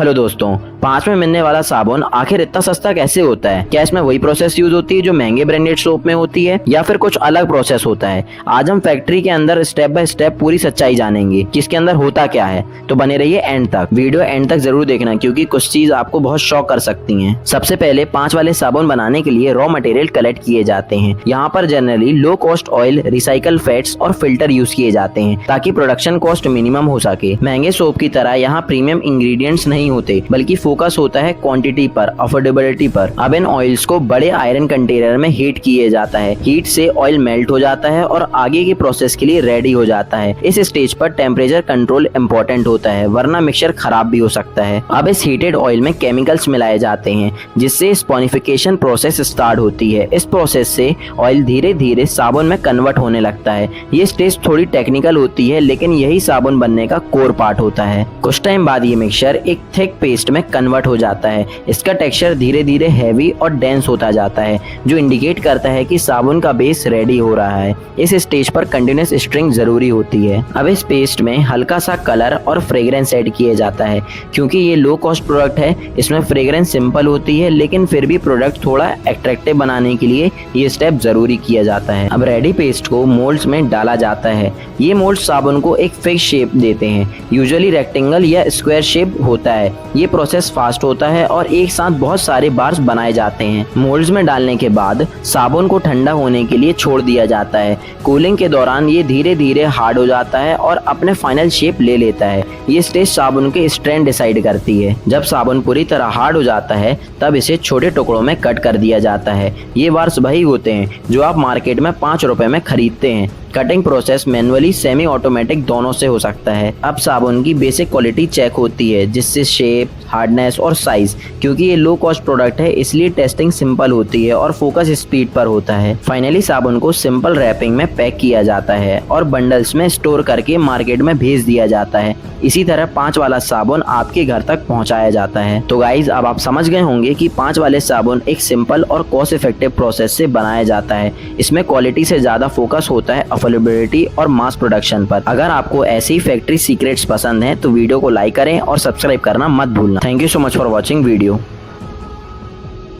Hello दोस्तों, 5 में मिलने वाला साबुन आखिर इतना सस्ता कैसे होता है? क्या इसमें वही प्रोसेस यूज होती है जो महंगे ब्रांडेड सोप में होती है या फिर कुछ अलग प्रोसेस होता है? आज हम फैक्ट्री के अंदर स्टेप बाय स्टेप पूरी सच्चाई जानेंगे कि इसके अंदर होता क्या है। तो बने रहिए एंड तक, वीडियो एंड तक जरूर देखना क्योंकि कुछ चीज आपको बहुत शॉक कर सकती है। सबसे पहले 5 वाले साबुन बनाने के लिए रॉ मटेरियल कलेक्ट किए जाते हैं। यहाँ पर generally low cost oil, recycle fats और फिल्टर यूज किए जाते हैं ताकि प्रोडक्शन कॉस्ट मिनिमम हो सके। महंगे सोप की तरह यहाँ प्रीमियम इंग्रेडिएंट्स नहीं होते बल्कि फोकस होता है क्वांटिटी पर, अफोर्डेबिलिटी पर। अब इन ऑयल्स को बड़े आयरन कंटेनर में हीट किए जाता है। हीट से ऑयल मेल्ट हो जाता है और आगे की प्रोसेस के लिए रेडी हो जाता है। इस स्टेज पर टेम्परेचर कंट्रोल इम्पोर्टेंट होता है वरना मिक्सचर खराब भी हो सकता है। अब इस हीटेड ऑयल में केमिकल्स मिलाए जाते हैं जिससे स्पॉनिफिकेशन प्रोसेस स्टार्ट होती है। इस प्रोसेस से ऑयल धीरे धीरे साबुन में कन्वर्ट होने लगता है। ये स्टेज थोड़ी टेक्निकल होती है लेकिन यही साबुन बनने का कोर पार्ट होता है। कुछ टाइम बाद ये मिक्सचर एक थिक पेस्ट में कन्वर्ट हो जाता है। इसका टेक्सचर धीरे धीरे हैवी और डेंस होता जाता है जो इंडिकेट करता है कि साबुन का बेस रेडी हो रहा है। इस स्टेज पर कंटिन्यूअस स्ट्रिंग जरूरी होती है। अब इस पेस्ट में हल्का सा कलर और फ्रेग्रेंस ऐड किया जाता है। क्योंकि ये लो कॉस्ट प्रोडक्ट है, इसमें फ्रेग्रेंस सिंपल होती है लेकिन फिर भी प्रोडक्ट थोड़ा अट्रैक्टिव बनाने के लिए ये स्टेप जरूरी किया जाता है। अब रेडी पेस्ट को मोल्ड्स में डाला जाता है। ये मोल्ड साबुन को एक फिक्स शेप देते हैं, यूजुअली रेक्टेंगल या स्क्वायर शेप होता है। ये प्रोसेस फास्ट होता है और एक साथ बहुत सारे बार्स बनाए जाते हैं। मोल्ड्स में डालने के बाद साबुन को ठंडा होने के लिए छोड़ दिया जाता है। कूलिंग के दौरान ये धीरे धीरे हार्ड हो जाता है और अपने फाइनल शेप ले लेता है। ये स्टेज साबुन के स्ट्रेंथ डिसाइड करती है। जब साबुन पूरी तरह हार्ड हो जाता है तब इसे छोटे टुकड़ों में कट कर दिया जाता है। ये बार्स वही होते हैं जो आप मार्केट में 5 रुपए में खरीदते हैं। Cutting process manually semi automatic दोनों से हो सकता है। अब साबुन की बेसिक क्वालिटी चेक होती है जिससे शेप, हार्डनेस और साइज। क्योंकि ये लो कॉस्ट प्रोडक्ट है इसलिए टेस्टिंग सिंपल होती है और फोकस स्पीड पर होता है। फाइनली साबुन को सिंपल रैपिंग में पैक किया जाता है और बंडल्स में स्टोर करके मार्केट में भेज दिया जाता है। इसी तरह 5 वाला साबुन आपके घर तक पहुंचाया जाता है। तो गाइज अब आप समझ गए होंगे कि 5 वाले साबुन एक सिंपल और कॉस्ट इफेक्टिव प्रोसेस से बनाया जाता है। इसमें क्वालिटी से ज्यादा फोकस होता है अवेलेबिलिटी और मास प्रोडक्शन पर। अगर आपको ऐसी फैक्ट्री सीक्रेट्स पसंद है तो वीडियो को लाइक करें और सब्सक्राइब करना मत भूलना। Thank you so much for watching video.